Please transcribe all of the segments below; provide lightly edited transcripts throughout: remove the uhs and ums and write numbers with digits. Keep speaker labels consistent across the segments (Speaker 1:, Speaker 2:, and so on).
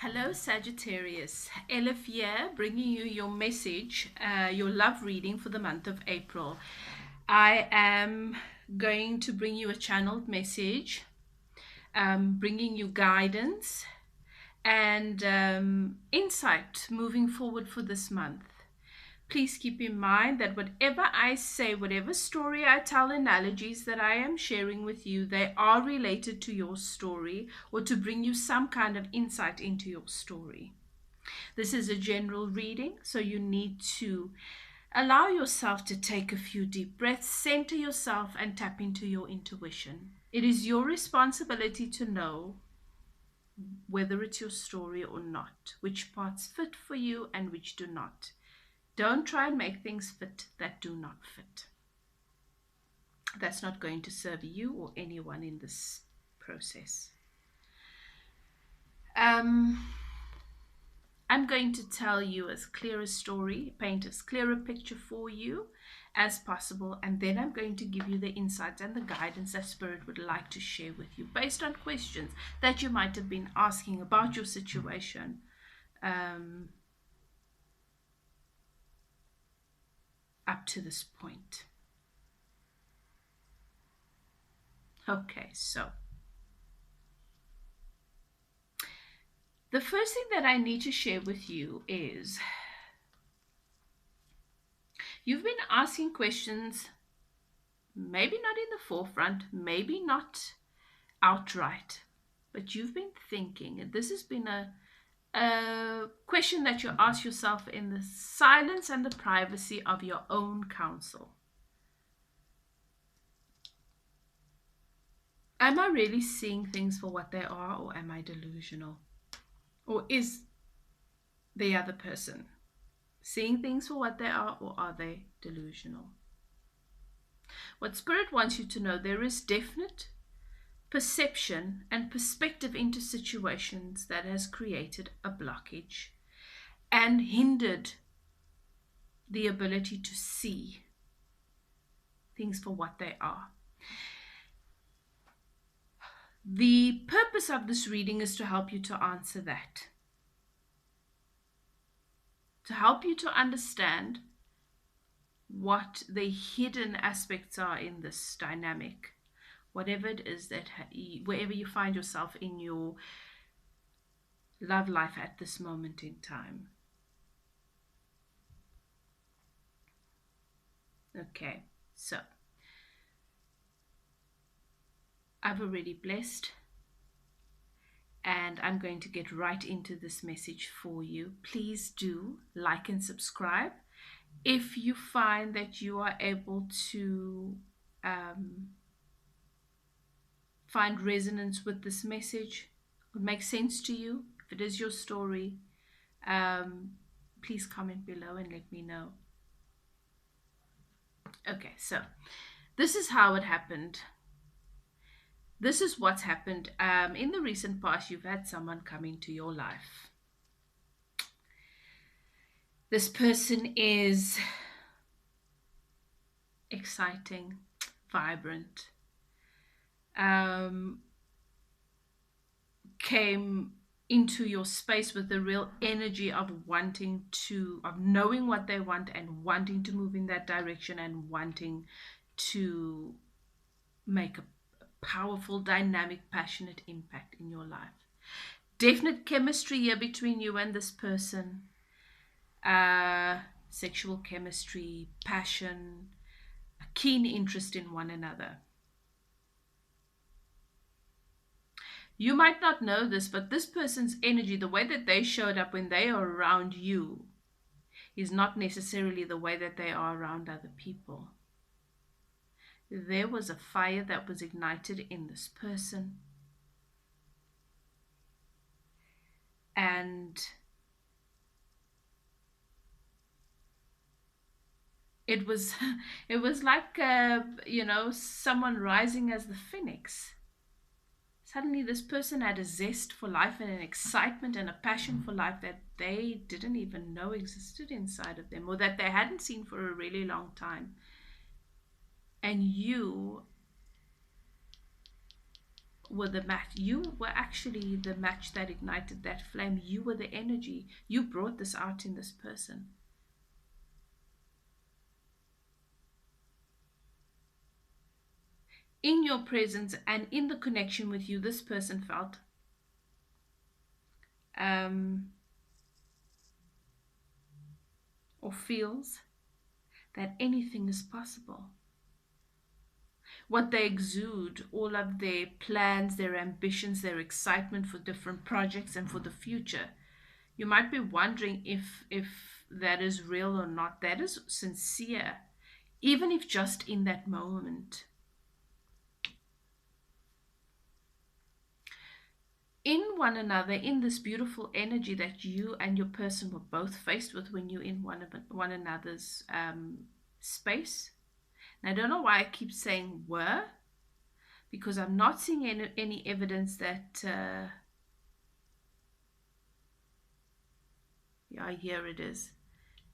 Speaker 1: Hello, Sagittarius. Elif here, bringing you your message, your love reading for the month of April. I am going to bring you a channeled message, bringing you guidance and insight moving forward for this month. Please keep in mind that whatever I say, whatever story I tell, analogies that I am sharing with you, they are related to your story or to bring you some kind of insight into your story. This is a general reading, so you need to allow yourself to take a few deep breaths, center yourself, and tap into your intuition. It is your responsibility to know whether it's your story or not, which parts fit for you and which do not. Don't try and make things fit that do not fit. That's not going to serve you or anyone in this process. I'm going to tell you as clear a story, paint as clear a picture for you as possible, and then I'm going to give you the insights and the guidance that Spirit would like to share with you based on questions that you might have been asking about your situation. Up to this point. Okay, so the first thing that I need to share with you is you've been asking questions, maybe not in the forefront, maybe not outright, but you've been thinking, and this has been a question that you ask yourself in the silence and the privacy of your own counsel. Am I really seeing things for what they are, or am I delusional? Or is the other person seeing things for what they are, or are they delusional? What Spirit wants you to know, there is definite perception and perspective into situations that has created a blockage and hindered the ability to see things for what they are. The purpose of this reading is to help you to answer that, to help you to understand what the hidden aspects are in this dynamic, whatever it is that wherever you find yourself in your love life at this moment in time. Okay, so I've already blessed, and I'm going to get right into this message for you. Please do like and subscribe. If you find that you are able to find resonance with this message, it makes sense to you, if it is your story, please comment below and let me know. Okay, so this is how it happened. This is what's happened. In the recent past, you've had someone come into your life. This person is exciting, vibrant, came into your space with the real energy of knowing what they want and wanting to move in that direction and wanting to make a powerful, dynamic, passionate impact in your life. Definite chemistry here between you and this person. Sexual chemistry, passion, a keen interest in one another. You might not know this, but this person's energy, the way that they showed up when they are around you, is not necessarily the way that they are around other people. There was a fire that was ignited in this person. And it was like, someone rising as the phoenix. Suddenly this person had a zest for life and an excitement and a passion for life that they didn't even know existed inside of them, or that they hadn't seen for a really long time. And you were the match. You were actually the match that ignited that flame. You were the energy. You brought this out in this person. In your presence and in the connection with you, this person felt or feels that anything is possible. What they exude, all of their plans, their ambitions, their excitement for different projects and for the future. You might be wondering if that is real or not. That is sincere, even if just in that moment. In one another, in this beautiful energy that you and your person were both faced with when you're in one another's space. And I don't know why I keep saying were, because I'm not seeing any evidence that, yeah, here it is.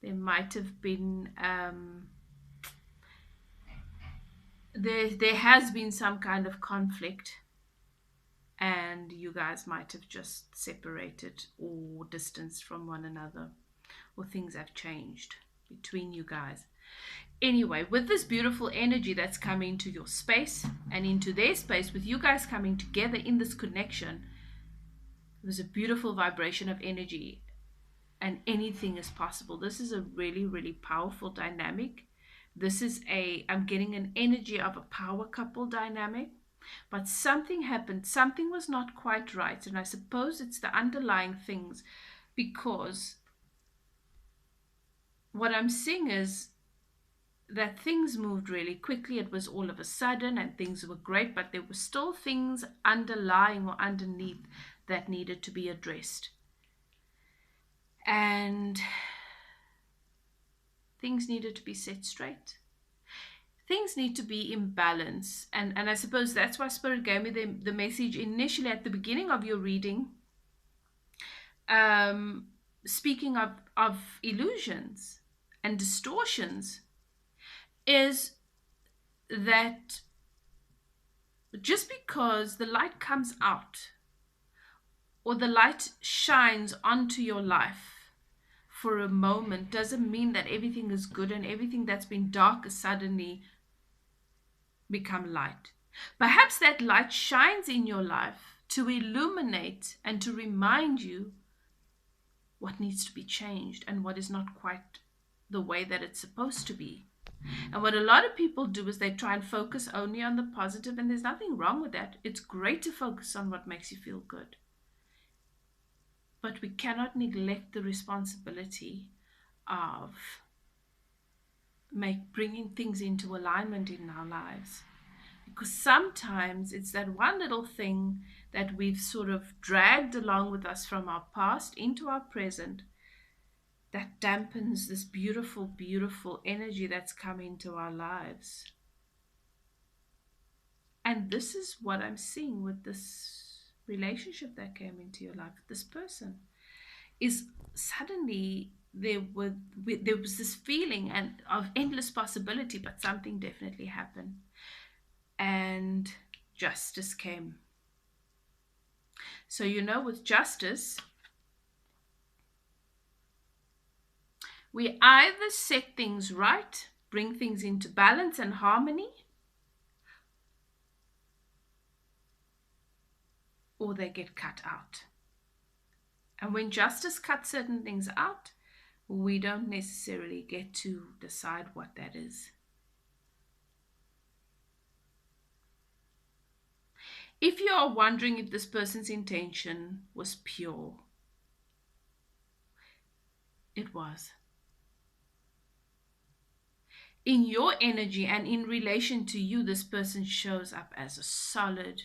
Speaker 1: There might have been, there has been some kind of conflict, and you guys might have just separated or distanced from one another, or things have changed between you guys. Anyway, with this beautiful energy that's coming into your space and into their space, with you guys coming together in this connection, there's a beautiful vibration of energy, and anything is possible. This is a really, really powerful dynamic. This is I'm getting an energy of a power couple dynamic, but something happened. Something was not quite right, and I suppose it's the underlying things, because what I'm seeing is that things moved really quickly. It was all of a sudden and things were great, but there were still things underlying or underneath that needed to be addressed. And things needed to be set straight. Things need to be in balance. And I suppose that's why Spirit gave me the message initially at the beginning of your reading. Speaking of illusions and distortions, is that just because the light comes out or the light shines onto your life for a moment doesn't mean that everything is good and everything that's been dark has suddenly become light. Perhaps that light shines in your life to illuminate and to remind you what needs to be changed and what is not quite the way that it's supposed to be. And what a lot of people do is they try and focus only on the positive, and there's nothing wrong with that. It's great to focus on what makes you feel good. But we cannot neglect the responsibility of bringing things into alignment in our lives. Because sometimes it's that one little thing that we've sort of dragged along with us from our past into our present that dampens this beautiful, beautiful energy that's come into our lives. And this is what I'm seeing with this relationship that came into your life. This person is suddenly there was this feeling of endless possibility, but something definitely happened. And justice came. So, with justice, we either set things right, bring things into balance and harmony, or they get cut out. And when justice cuts certain things out, we don't necessarily get to decide what that is. If you are wondering if this person's intention was pure, it was. In your energy and in relation to you, this person shows up as a solid,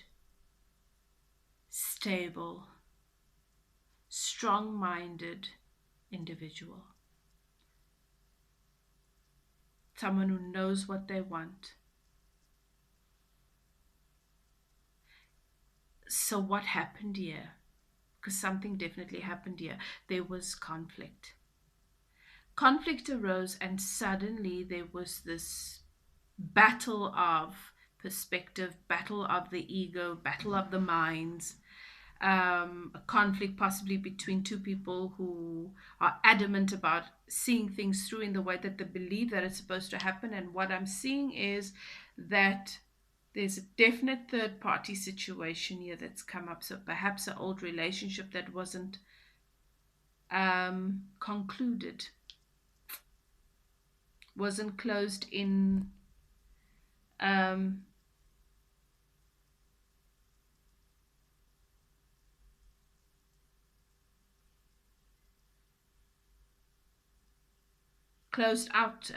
Speaker 1: stable, strong-minded individual. Someone who knows what they want. So what happened here? Because something definitely happened here. There was conflict. Conflict arose, and suddenly there was this battle of perspective, battle of the ego, battle of the minds, a conflict possibly between two people who are adamant about seeing things through in the way that they believe that it's supposed to happen. And what I'm seeing is that there's a definite third party situation here that's come up. So perhaps an old relationship that wasn't concluded, wasn't closed in. Um, Closed out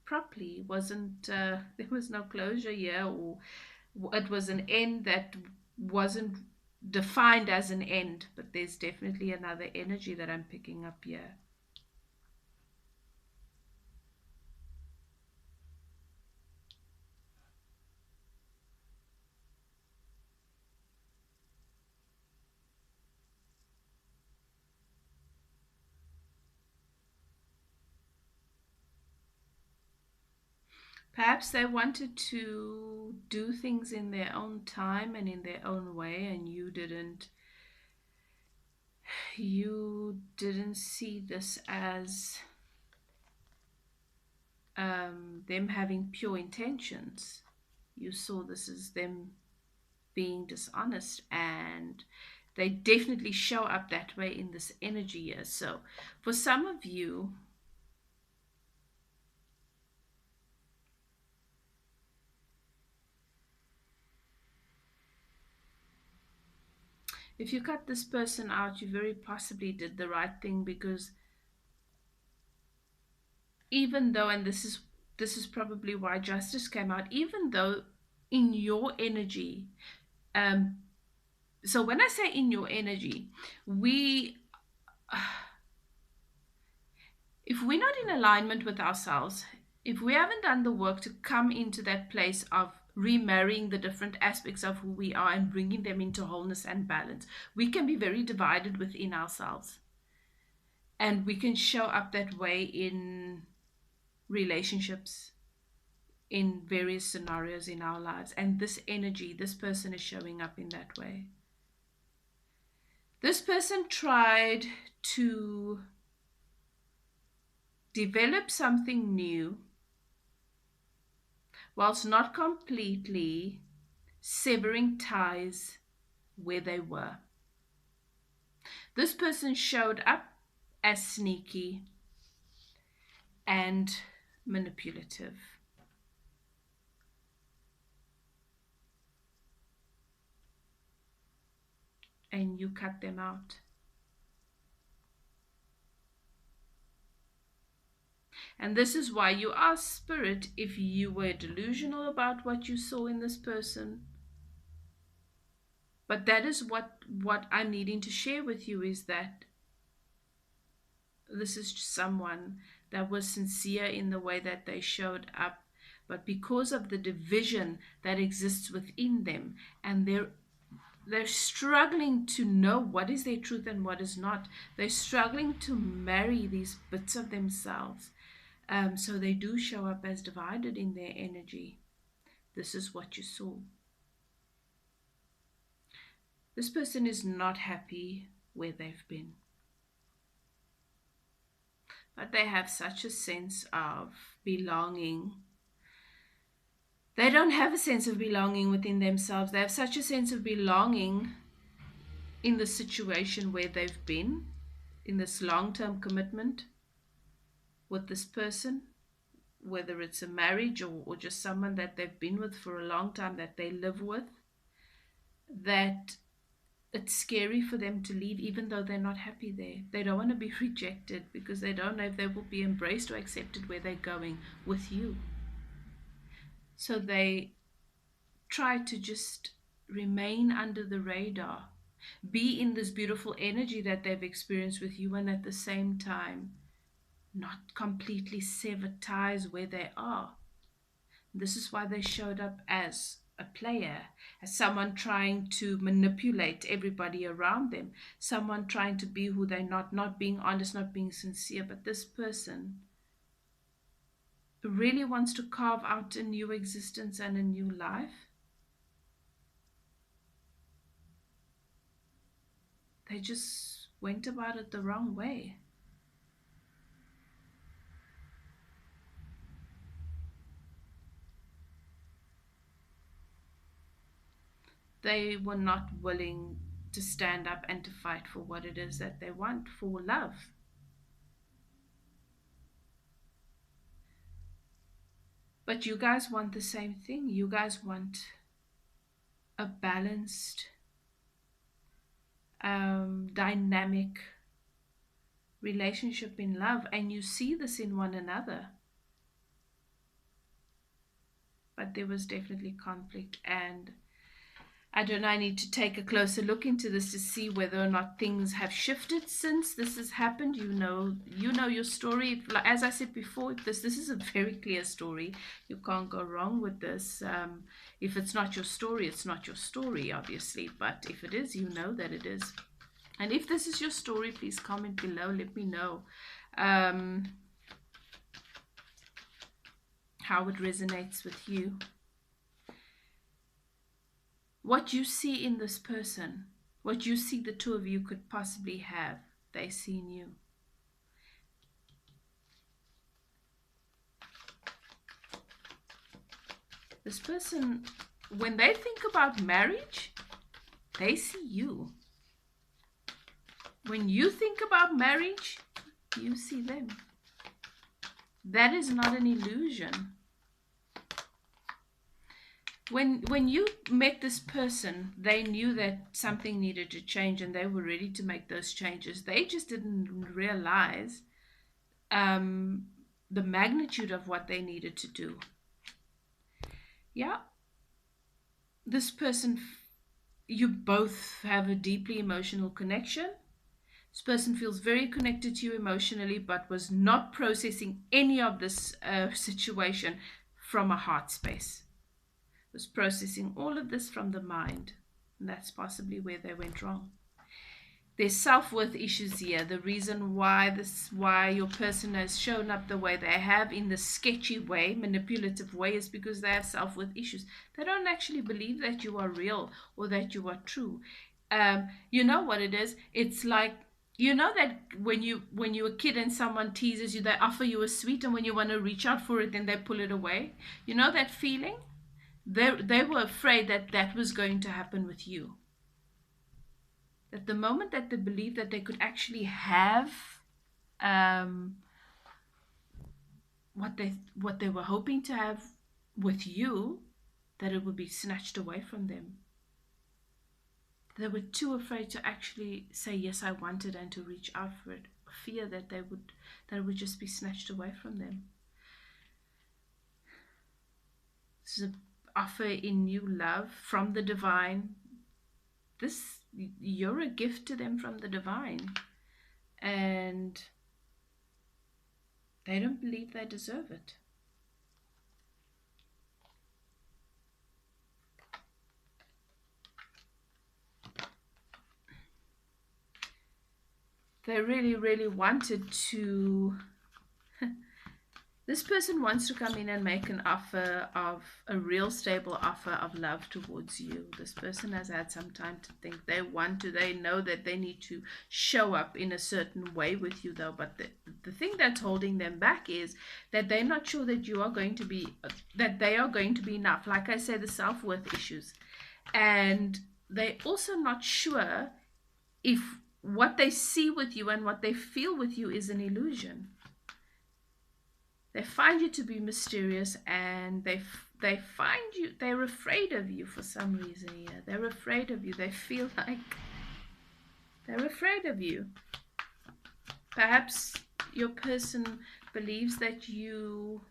Speaker 1: properly, wasn't there was no closure here, or it was an end that wasn't defined as an end, but there's definitely another energy that I'm picking up here. Perhaps they wanted to do things in their own time and in their own way, and you didn't see this as them having pure intentions. You saw this as them being dishonest, and they definitely show up that way in this energy here. So for some of you, if you cut this person out, you very possibly did the right thing, because even though, and this is probably why justice came out, even though in your energy, um so when I say in your energy, we if we're not in alignment with ourselves, if we haven't done the work to come into that place of remarrying the different aspects of who we are and bringing them into wholeness and balance, we can be very divided within ourselves. And we can show up that way in relationships, in various scenarios in our lives. And this energy, this person is showing up in that way. This person tried to develop something new whilst not completely severing ties where they were. This person showed up as sneaky and manipulative. And you cut them out. And this is why you asked Spirit if you were delusional about what you saw in this person. But that is what I'm needing to share with you, is that this is someone that was sincere in the way that they showed up. But because of the division that exists within them, and they're struggling to know what is their truth and what is not. They're struggling to marry these bits of themselves. So they do show up as divided in their energy. This is what you saw. This person is not happy where they've been. But they have such a sense of belonging. They don't have a sense of belonging within themselves. They have such a sense of belonging in the situation where they've been, in this long-term commitment with this person, whether it's a marriage or just someone that they've been with for a long time, that they live with, that it's scary for them to leave, even though they're not happy there. They don't want to be rejected, because they don't know if they will be embraced or accepted where they're going with you. So they try to just remain under the radar, be in this beautiful energy that they've experienced with you, and at the same time not completely sever ties where they are. This is why they showed up as a player, as someone trying to manipulate everybody around them, someone trying to be who they're not being honest, not being sincere. But this person really wants to carve out a new existence and a new life, they just went about it the wrong way. They were not willing to stand up and to fight for what it is that they want, for love. But you guys want the same thing. You guys want a balanced, dynamic relationship in love, and you see this in one another. But there was definitely conflict, and I don't know, I need to take a closer look into this to see whether or not things have shifted since this has happened. You know your story. As I said before, this is a very clear story. You can't go wrong with this. If it's not your story, it's not your story, obviously. But if it is, you know that it is. And if this is your story, please comment below. Let me know how it resonates with you. What you see in this person, what you see the two of you could possibly have, they see in you. This person, when they think about marriage, they see you. When you think about marriage, you see them. That is not an illusion. When you met this person, they knew that something needed to change and they were ready to make those changes. They just didn't realize the magnitude of what they needed to do. Yeah, this person, you both have a deeply emotional connection. This person feels very connected to you emotionally, but was not processing any of this situation from a heart space. Was processing all of this from the mind, and that's possibly where they went wrong. There's self-worth issues here. The reason why your person has shown up the way they have, in the sketchy way, manipulative way, is because they have self-worth issues. They don't actually believe that you are real or that you are true. You know what it is? It's like, you know that when you're a kid and someone teases you, they offer you a sweet, and when you want to reach out for it, then they pull it away. You know that feeling? They were afraid that that was going to happen with you. That the moment that they believed that they could actually have what they were hoping to have with you, that it would be snatched away from them. They were too afraid to actually say, yes, I want it, and to reach out for it. Fear that it would just be snatched away from them. This is an offer in new love from the divine. You're a gift to them from the divine, and they don't believe they deserve it. They really, really wanted to this person wants to come in and make an offer of a real stable offer of love towards you. This person has had some time to think. They know that they need to show up in a certain way with you, though. But the thing that's holding them back is that they're not sure that you are going to be, that they are going to be enough. Like I say, the self-worth issues. And they're also not sure if what they see with you and what they feel with you is an illusion. They find you to be mysterious, and they find you, they're afraid of you for some reason here. They're afraid of you. They feel like they're afraid of you. Perhaps your person believes that you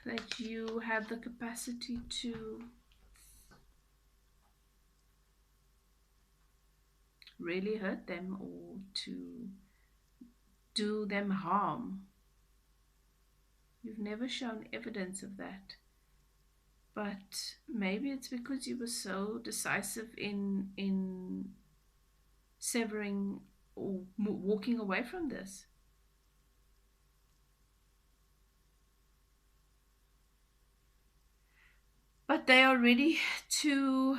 Speaker 1: have the capacity to really hurt them or to do them harm. You've never shown evidence of that. But maybe it's because you were so decisive in severing or walking away from this. but they are ready to,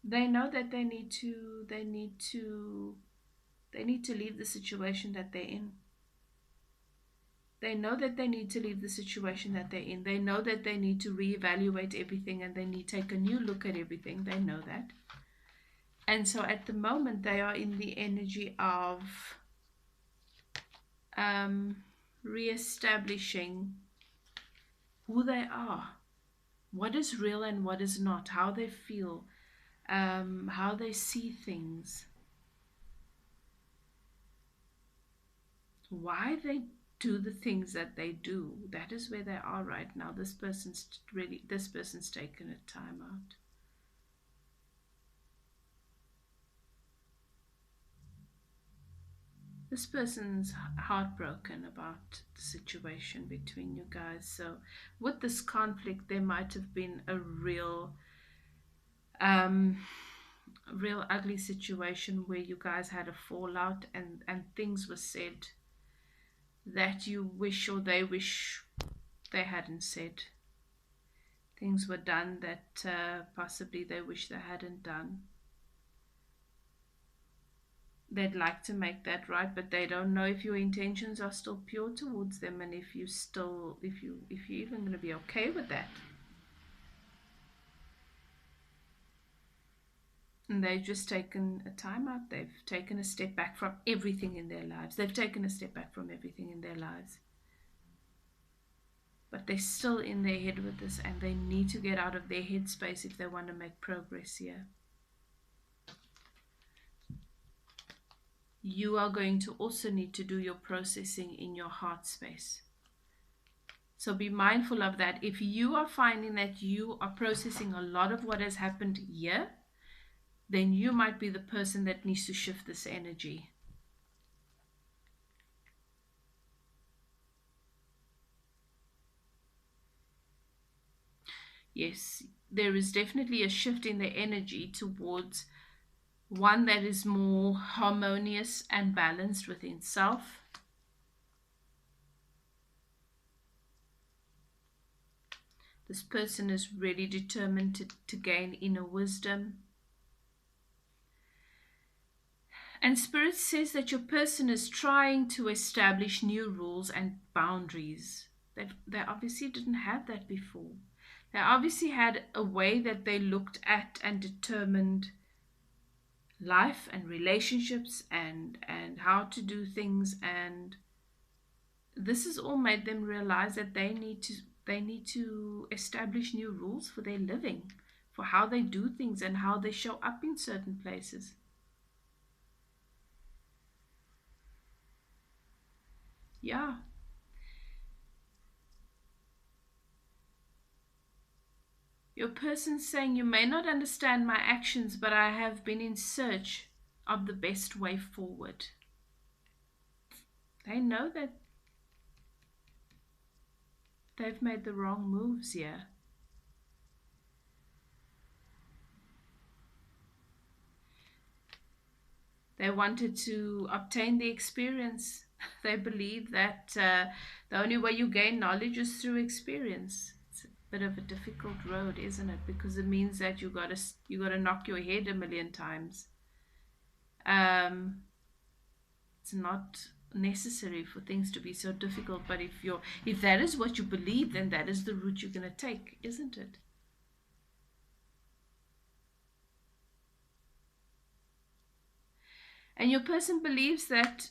Speaker 1: they know that they need to leave the situation that they're in. They know that they need to leave the situation that they're in. They know that they need to reevaluate everything and they need to take a new look at everything. They know that. And so at the moment, they are in the energy of um, reestablishing who they are, what is real and what is not, how they feel, how they see things, why they do the things that they do. That is where they are right now. This person's taken a time out. This person's heartbroken about the situation between you guys. So with this conflict, there might have been a um, real ugly situation where you guys had a fallout and things were said that you wish or they wish they hadn't said. Things were done that possibly they wish they hadn't done. They'd like to make that right, but they don't know if your intentions are still pure towards them and if you're even going to be okay with that. And they've just taken a time out. They've taken a step back from everything in their lives. They've taken a step back from everything in their lives. But they're still in their head with this, and they need to get out of their headspace if they want to make progress here. You are going to also need to do your processing in your heart space. So be mindful of that. If you are finding that you are processing a lot of what has happened here, then you might be the person that needs to shift this energy. Yes, there is definitely a shift in the energy towards one that is more harmonious and balanced within self. This person is really determined to gain inner wisdom. And Spirit says that your person is trying to establish new rules and boundaries. They obviously didn't have that before. They obviously had a way that they looked at and determined life and relationships and how to do things, and this has all made them realize that they need to establish new rules for their living, for how they do things and how they show up in certain places. Yeah. Your person's saying, you may not understand my actions, but I have been in search of the best way forward. They know that they've made the wrong moves here. They wanted to obtain the experience. They believe that the only way you gain knowledge is through experience. It's a bit of a difficult road, isn't it? Because it means that you gotta knock your head a million times. It's not necessary for things to be so difficult, but if that is what you believe, then that is the route you're gonna take, isn't it? And your person believes that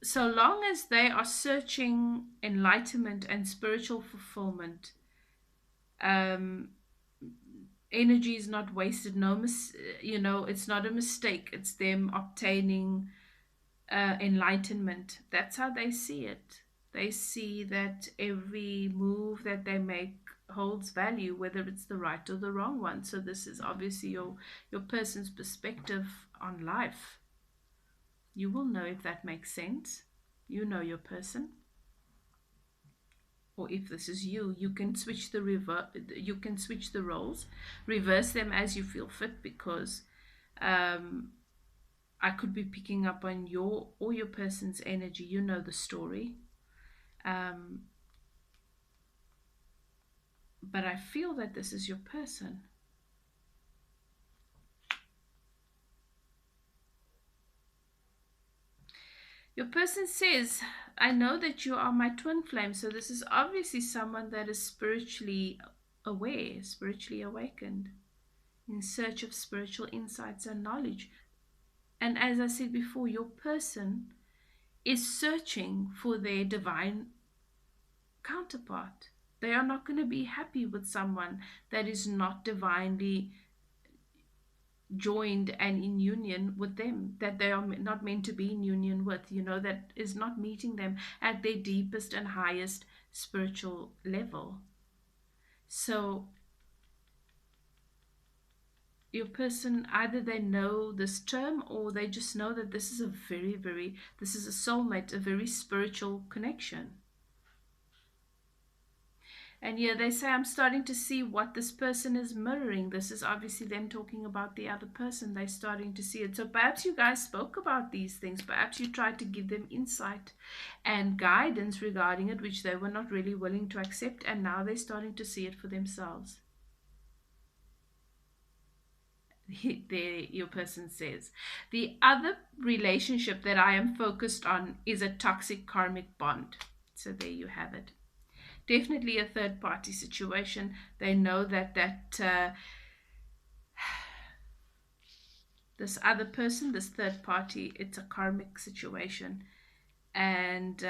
Speaker 1: so long as they are searching enlightenment and spiritual fulfillment, energy is not wasted. It's not a mistake. It's them obtaining enlightenment. That's how they see it. They see that every move that they make holds value, whether it's the right or the wrong one. So this is obviously your person's perspective on life. You will know if that makes sense. You know your person. Or if this is you, you can switch the roles, reverse them as you feel fit, because I could be picking up on your person's energy. You know the story. but I feel that this is your person. Your person says, I know that you are my twin flame. So this is obviously someone that is spiritually aware, spiritually awakened, in search of spiritual insights and knowledge. And as I said before, your person is searching for their divine counterpart. They are not going to be happy with someone that is not divinely joined and in union with them, that they are not meant to be in union with, that is not meeting them at their deepest and highest spiritual level. So your person, either they know this term or they just know that this is a this is a soulmate, a very spiritual connection. And yeah, they say, I'm starting to see what this person is mirroring. This is obviously them talking about the other person. They're starting to see it. So perhaps you guys spoke about these things. Perhaps you tried to give them insight and guidance regarding it, which they were not really willing to accept. And now they're starting to see it for themselves. There, your person says. The other relationship that I am focused on is a toxic karmic bond. So there you have it. Definitely a third party situation. They know that this other person, this third party, it's a karmic situation. And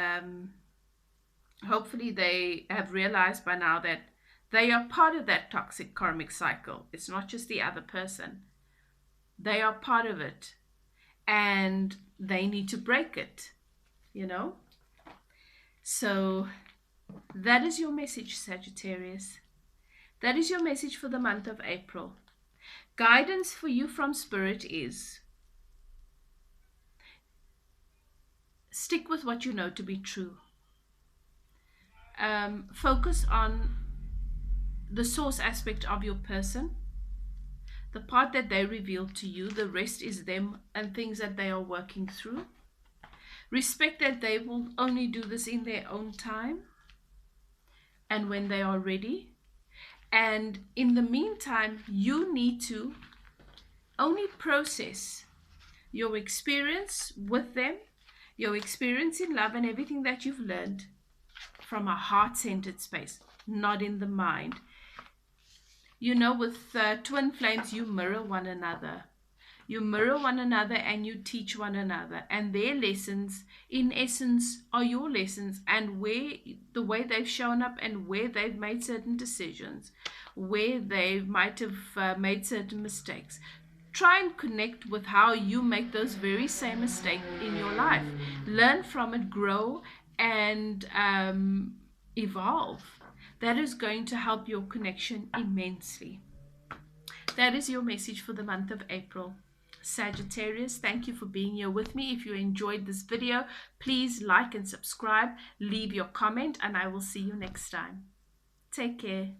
Speaker 1: hopefully they have realized by now that they are part of that toxic karmic cycle. It's not just the other person. They are part of it. And they need to break it, So that is your message, Sagittarius. That is your message for the month of April. Guidance for you from Spirit is stick with what you know to be true. Focus on the source aspect of your person, the part that they reveal to you. The rest is them and things that they are working through. Respect that they will only do this in their own time and when they are ready. And in the meantime, you need to only process your experience with them, your experience in love and everything that you've learned from a heart-centered space, not in the mind. With twin flames, you mirror one another. You mirror one another and you teach one another. And their lessons, in essence, are your lessons. And the way they've shown up and where they've made certain decisions, where they might have made certain mistakes. Try and connect with how you make those very same mistakes in your life. Learn from it, grow, and evolve. That is going to help your connection immensely. That is your message for the month of April. Sagittarius, thank you for being here with me. If you enjoyed this video, please like and subscribe, leave your comment, and I will see you next time. Take care.